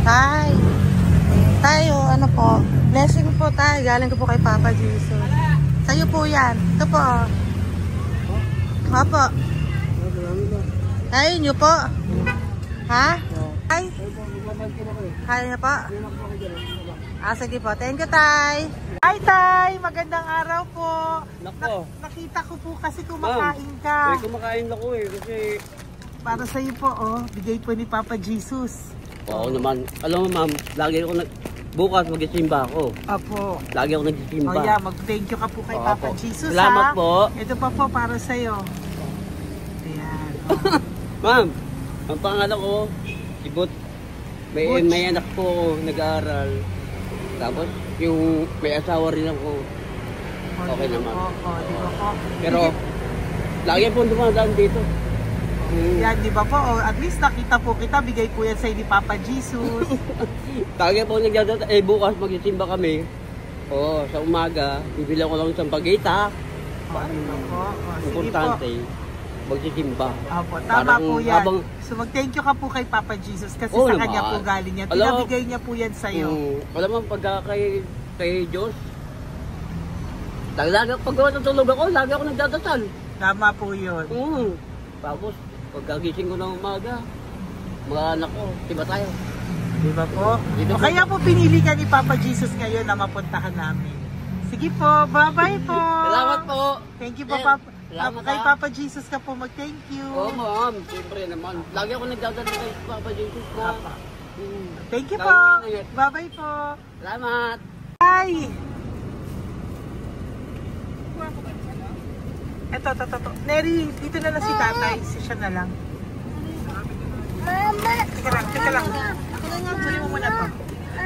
[SPEAKER 1] Tay. Tayo, ano po? Blessing po tayo. Galing ko po kay Papa Jesus. Sa'yo po yan. Ito po. Apo. Tayo nyo po. Ha? Tay? Kaya niyo po? Sige po. Thank you, Tay. Hi, Tay. Magandang araw po.
[SPEAKER 4] Nako.
[SPEAKER 1] Nakita ko po kasi kumakain ka.
[SPEAKER 4] Kumakain ako kasi...
[SPEAKER 1] Para sa'yo po, bigay po ni Papa Jesus.
[SPEAKER 4] Oo naman. Alam mo, ma'am, lagi ako bukas mag-isimba ako.
[SPEAKER 1] Apo.
[SPEAKER 4] Lagi ako nag-isimba.
[SPEAKER 1] Mag-thank you ka po kay Papa Jesus,
[SPEAKER 4] Salamat po.
[SPEAKER 1] Ito pa po para sa'yo. Ayan.
[SPEAKER 4] Ma'am, ang pangalan ko, si Butch. May anak ko nag-aaral. Tapos, yung may asawa rin ako. Okay naman.
[SPEAKER 1] Di ba po?
[SPEAKER 4] Pero, lagi po dumadaan dito.
[SPEAKER 1] Yan, di ba po? At least nakita po kita, bigay po yan sa'yo ni Papa Jesus.
[SPEAKER 4] Lagi po nagdadaan. Bukas mag-isimba kami. Sa umaga, bibili ko lang isang pagita. Importante. Magsisimba.
[SPEAKER 1] Opo, tama po yan. So mag-thank you ka po kay Papa Jesus kasi sa kanya po galing yan. Pinabigay niya po yan sa'yo.
[SPEAKER 4] Alam mo, pagka kay Diyos, pag natulog ako, lagi ako nagdadasal.
[SPEAKER 1] Tama po yun.
[SPEAKER 4] Tapos, pagkagising ko ng umaga, mga anak ko, diba tayo?
[SPEAKER 1] Diba po? Kaya po pinili ka ni Papa Jesus ngayon na mapuntahan namin. Sige po, bye-bye po.
[SPEAKER 4] Salamat po.
[SPEAKER 1] Thank you po, Papa. Kay Papa Jesus ka po mag-thank you.
[SPEAKER 4] Oo, ma'am. Siyempre naman. Lagi ako nagdadala kay Papa Jesus po.
[SPEAKER 1] Thank you po. Bye-bye po.
[SPEAKER 4] Salamat.
[SPEAKER 1] Bye. Ito. Neri, dito na lang si tatay. Siya na lang. Mama! Teka lang. Sali mo muna to.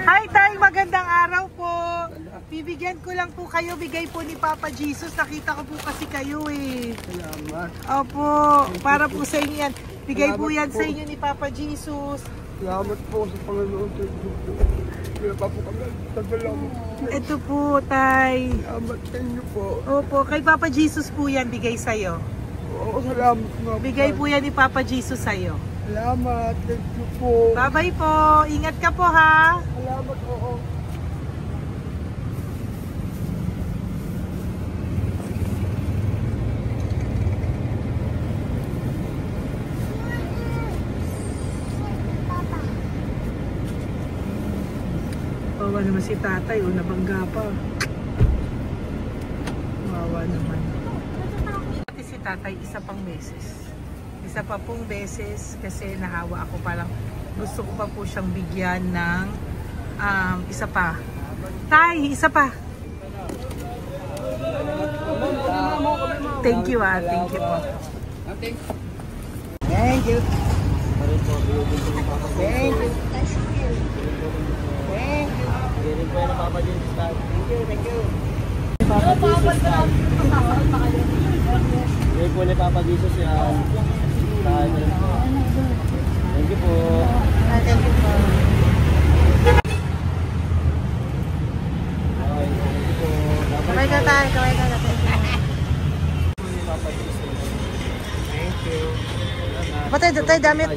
[SPEAKER 1] Hi, tay! Magandang araw po. Bibigyan ko lang po kayo. Bigay po ni Papa Jesus. Nakita ko po kasi kayo eh.
[SPEAKER 3] Salamat.
[SPEAKER 1] Opo. Para po sa inyo yan. Bigay po yan sa inyo ni Papa Jesus.
[SPEAKER 3] Salamat po sa Panginoon. Kaya pa po kami. Salamat.
[SPEAKER 1] Ito po, tay.
[SPEAKER 3] Salamat sa inyo po.
[SPEAKER 1] Opo. Kay Papa Jesus po yan. Bigay sa'yo.
[SPEAKER 3] Oo, salamat nga.
[SPEAKER 1] Bigay po yan ni Papa Jesus sa'yo.
[SPEAKER 3] Salamat. Thank you po.
[SPEAKER 1] Bye-bye po. Ingat ka po, ha?
[SPEAKER 3] Salamat po.
[SPEAKER 1] Wawa naman si tatay, nabangga pa. Wawa naman. Pati si tatay, isa pang beses. Isa pa pong beses kasi nahawa ako, parang gusto ko pa po siyang bigyan ng isa pa. Tay, isa pa. thank you ah. Thank you po.
[SPEAKER 4] Thank
[SPEAKER 3] Thank you.
[SPEAKER 4] you. Thank you.
[SPEAKER 3] Thank you.
[SPEAKER 4] Hindi po yan Papa Jesus. Thank you, thank you. Hindi po ni Papa Jesus yan. Thank you po.
[SPEAKER 1] Thank you po. Kaway ka tayo, kaway ka na.
[SPEAKER 4] Papa Jesus. Thank you.
[SPEAKER 1] Patay, tayo damit.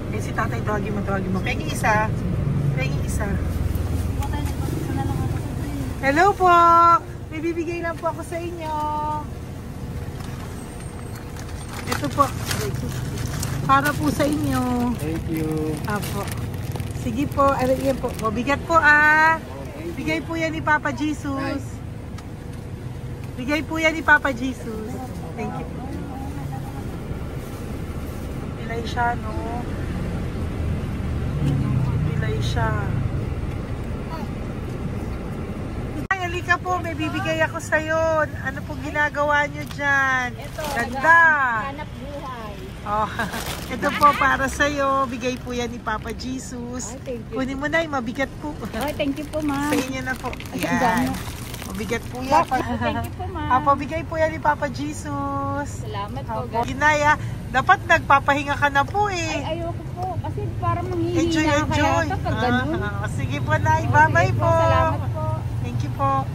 [SPEAKER 1] Eh, si tatay, tawagin mo. Pengi isa. Hello po! May bibigay lang po ako sa inyo. Ito po. Para po sa inyo.
[SPEAKER 4] Thank you.
[SPEAKER 1] Apo. Sige po. Yan po. Mabigat po ah. Bigay po yan ni Papa Jesus. Bigay po yan ni Papa Jesus. Thank you. Pilay siya, no? Pilay siya. Ay, halika po. May bibigay ako sa'yo. Ano pong ginagawa nyo dyan?
[SPEAKER 2] Ito,
[SPEAKER 1] Ganda.
[SPEAKER 2] hanap buhay.
[SPEAKER 1] Oh, ito po para sa'yo. Bigay po yan ni Papa Jesus.
[SPEAKER 2] Ay, thank you.
[SPEAKER 1] Kunin mo na, mabigat po.
[SPEAKER 2] Ay, thank you po, ma'am.
[SPEAKER 1] Sa inyo na po.
[SPEAKER 2] Ay,
[SPEAKER 1] Yan.
[SPEAKER 2] ganda.
[SPEAKER 1] Mabigat po yan.
[SPEAKER 2] Thank you po, ma'am.
[SPEAKER 1] Apo, bigay po yan ni Papa Jesus.
[SPEAKER 2] Salamat po.
[SPEAKER 1] Apo, Ginaya, dapat nagpapahinga ka na po eh.
[SPEAKER 2] Ay, ayoko po. Kasi parang manghihina
[SPEAKER 1] Enjoy.
[SPEAKER 2] kaya kapag ganun.
[SPEAKER 1] Sige po, Nay. Bye-bye
[SPEAKER 2] Sige
[SPEAKER 1] po.
[SPEAKER 2] Salamat po.
[SPEAKER 1] Thank you po.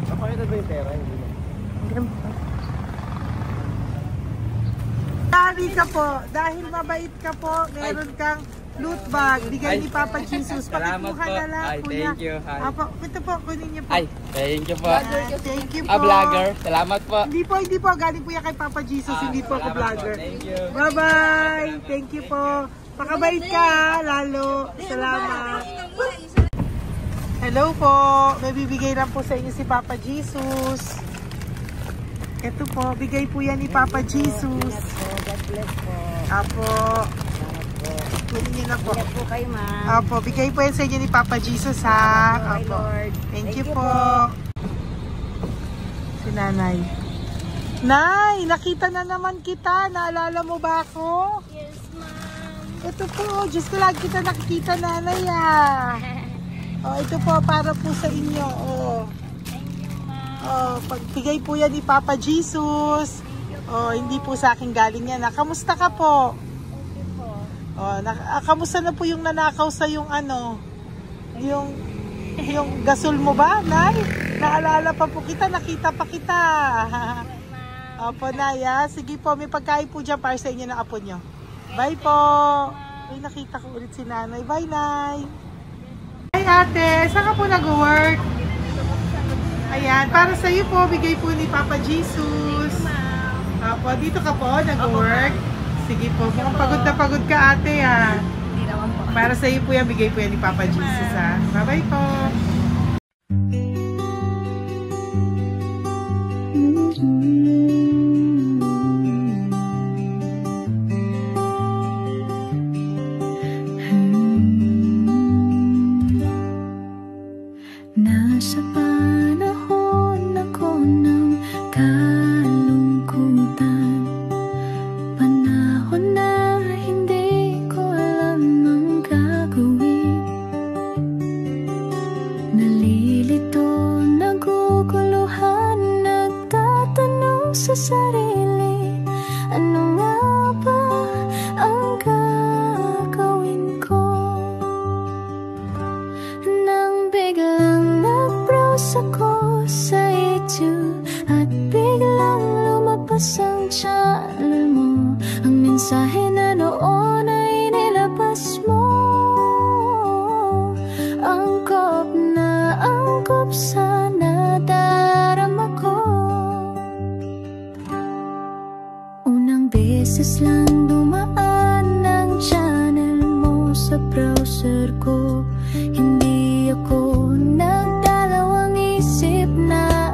[SPEAKER 4] Napakita ba yung pera? Hindi na.
[SPEAKER 1] Dahil ka po, dahil mabait ka po, meron kang loot bag. Bigay ni Papa Jesus.
[SPEAKER 5] Salamat
[SPEAKER 1] Pakikuha
[SPEAKER 5] po.
[SPEAKER 1] na lang,
[SPEAKER 5] Ay,
[SPEAKER 1] kuya.
[SPEAKER 5] thank you. Ay.
[SPEAKER 1] Apo, ito po, kunin niyo po.
[SPEAKER 5] Ay, thank you po.
[SPEAKER 1] Thank you po.
[SPEAKER 5] Vlogger. Salamat po.
[SPEAKER 1] Hindi po. Galing po yan kay Papa Jesus. Hindi po ako
[SPEAKER 5] Salamat
[SPEAKER 1] vlogger.
[SPEAKER 5] Thank you.
[SPEAKER 1] Bye-bye. Thank you po. Pakabait ka, lalo. Salamat. Hello po. May bibigay lang po sa inyo si Papa Jesus. Ito po, bigay po yan ni Papa Jesus.
[SPEAKER 2] God bless po.
[SPEAKER 1] Apo. Kunin niyo na po.
[SPEAKER 2] Ingat po kayo, ma'am.
[SPEAKER 1] Apo, bigay po yan sa inyo ni Papa Jesus ha.
[SPEAKER 2] Okay,
[SPEAKER 1] Apo.
[SPEAKER 2] Lord.
[SPEAKER 1] Thank you po. Si Nanay. Nay, nakita na naman kita. Naalala mo ba ako?
[SPEAKER 2] Yes, ma'am.
[SPEAKER 1] Ito po, just lagi kita nakikita, Nanay ah. Oh, ito po, para po sa inyo. Oh.
[SPEAKER 2] Thank you, ma'am.
[SPEAKER 1] Oh, pagbigay po yan ni Papa Jesus. Oh, hindi po sa akin galing yan. Kamusta ka po?
[SPEAKER 2] Okay po.
[SPEAKER 1] Oh, kamusta na po yung nanakaw sa yung ano? Yung gasol mo ba, Nay? Naalala pa po kita, nakita pa kita. Opo, Nay, ah. Sige po, may pagkain po dyan para sa inyo ng apo nyo. Bye po. Ay, nakita ko ulit si Nanay. Bye, Nay. Hi, ate. Saan ka po nag-work? Ayan, para sa iyo po, bigay po ni Papa Jesus. Opo, dito ka po, nag-work. Sige po, mukhang pagod ka, ate, ha.
[SPEAKER 2] Hindi naman po.
[SPEAKER 1] Para sa iyo po yan, bigay po yan ni Papa Jesus, ha. Bye-bye po.
[SPEAKER 6] Nasa panahon ako ng kalungkutan, panahon na hindi ko alam ang gagawin. Nalilito, naguguluhan, nagtatanong sa sarili, ano nga ba ang gagawin ko? Nang biglang nag-browse ako sa YouTube at biglang lumabas ang channel mo, ang mensahe na noon ay nilabas mo. Angkop sa nadarama ko. Unang beses lang dumaan ang channel mo sa browser ko. Hindi ako nagdalawang isip na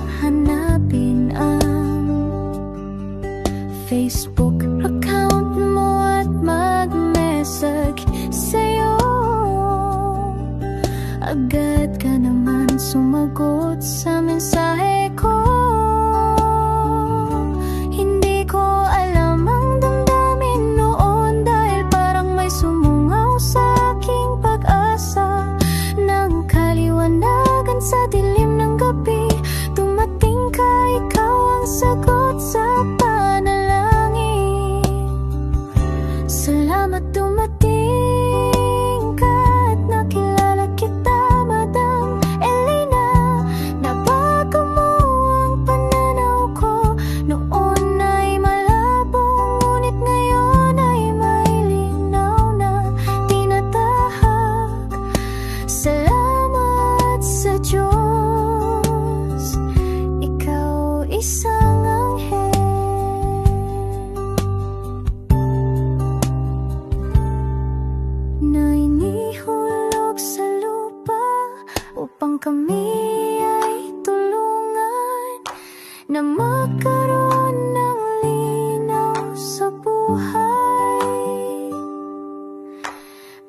[SPEAKER 6] na magkaroon ng linaw sa buhay.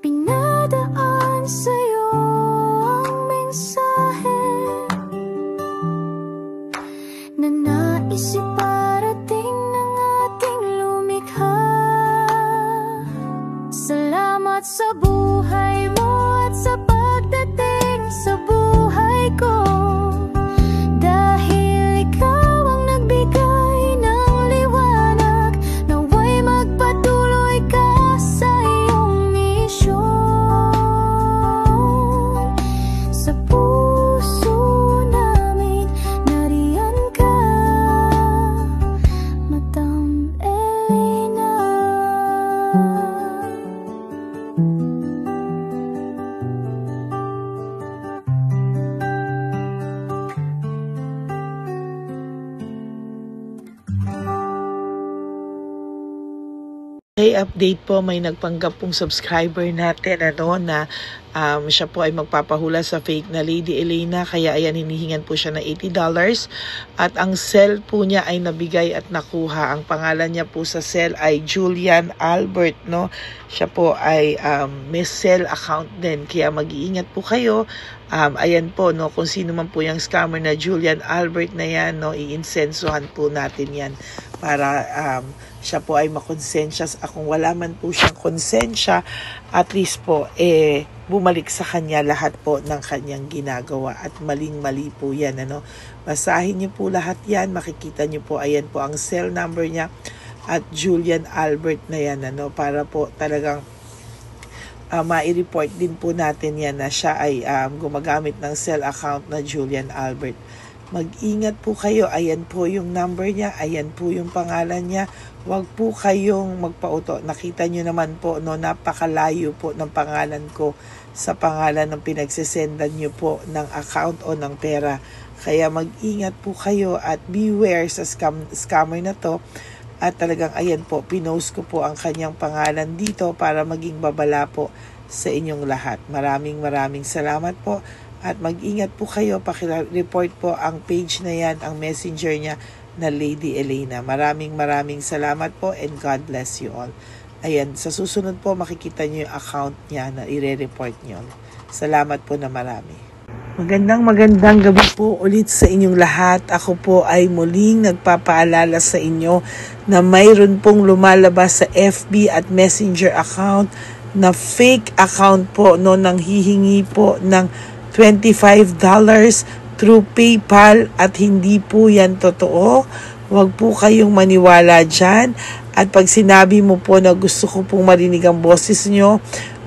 [SPEAKER 6] Pinadaan sa'yo ang mensahe na nais iparating ng ating lumikha. Salamat sa buhay mo at sa pagdating sa buhay ko, dahil ikaw ang nagbigay ng liwanag. Nawa'y magpatuloy ka sa iyong misyon. Sa puso namin nariyan ka, Madam Elena.
[SPEAKER 1] Okay, update po, may nagpanggap pong subscriber natin na siya po ay magpapahula sa fake na Lady Elena, kaya ayan, hinihingan po siya na $80 at ang cell po niya ay nabigay at nakuha. Ang pangalan niya po sa cell ay Julian Albert, no? Siya po ay may cell account din, kaya mag-iingat po kayo. Ayan po, no, kung sino man po yung scammer na Julian Albert na yan, no, iinsensuhan po natin yan para siya po ay makonsensya. Kung wala man po siyang konsensya, at least po bumalik sa kanya lahat po ng kanyang ginagawa, at maling-mali po yan, ano. Basahin niyo po lahat yan, makikita niyo po, ayan po ang cell number niya at Julian Albert na yan, ano, para po talagang ma-report din po natin yan na siya ay gumagamit ng cell account na Julian Albert. Mag-ingat po kayo, ayan po yung number niya, ayan po yung pangalan niya. Huwag po kayong magpauto. Nakita nyo naman po, no, napakalayo po ng pangalan ko sa pangalan ng pinagsesendan nyo po ng account o ng pera. Kaya mag-ingat po kayo at beware sa scammer na to. At talagang ayan po, pinost ko po ang kanyang pangalan dito para maging babala po sa inyong lahat. Maraming salamat po. At mag-ingat po kayo, pakireport po ang page na yan, ang messenger niya na Lady Elena. Maraming salamat po and God bless you all. Ayan, sa susunod po makikita niyo yung account niya na ire-report niyo. Salamat po na marami. Magandang gabi po ulit sa inyong lahat. Ako po ay muling nagpapaalala sa inyo na mayroon pong lumalabas sa FB at Messenger account na fake account po, no, nang hihingi po ng $25 through PayPal at hindi po yan totoo. Huwag po kayong maniwala dyan. At pag sinabi mo po na gusto ko pong marinig ang boses nyo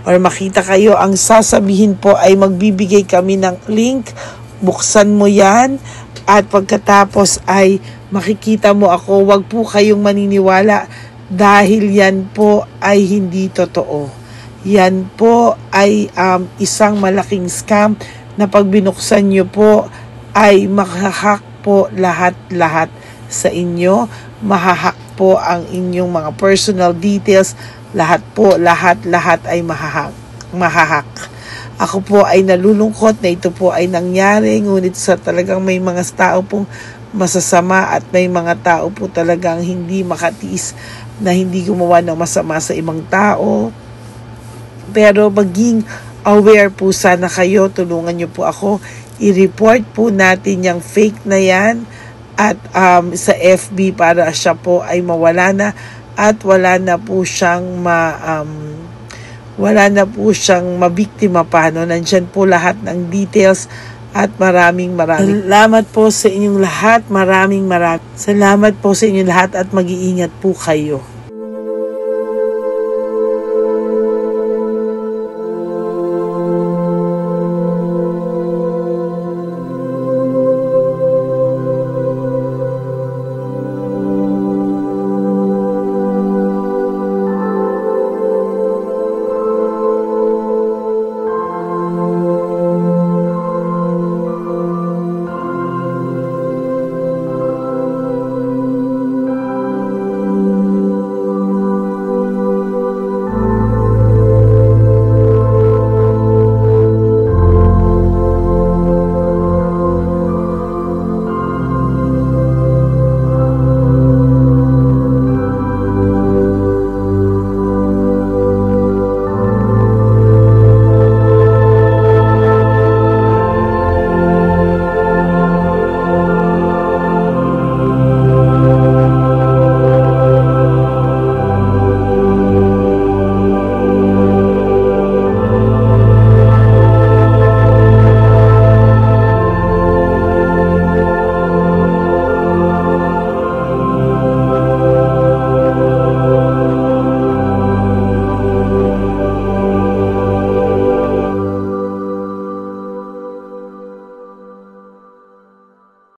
[SPEAKER 1] or makita kayo, ang sasabihin po ay magbibigay kami ng link. Buksan mo yan at pagkatapos ay makikita mo ako. Huwag po kayong maniniwala dahil yan po ay hindi totoo. Yan po ay isang malaking scam na pag binuksan nyo po ay mahahack po lahat sa inyo. Mahahack po ang inyong mga personal details. Lahat ay mahahack. Ako po ay nalulungkot na ito po ay nangyari, ngunit sa talagang may mga tao pong masasama at may mga tao po talagang hindi makatiis na hindi gumawa ng masama sa ibang tao. Pero maging aware po sana kayo, tulungan nyo po ako, i-report po natin yung fake na yan at sa FB para siya po ay mawala na at wala na po siyang mabiktima pa, no? Nandyan po lahat ng details at maraming salamat po sa inyong lahat. Maraming salamat po sa inyong lahat at mag-iingat po kayo.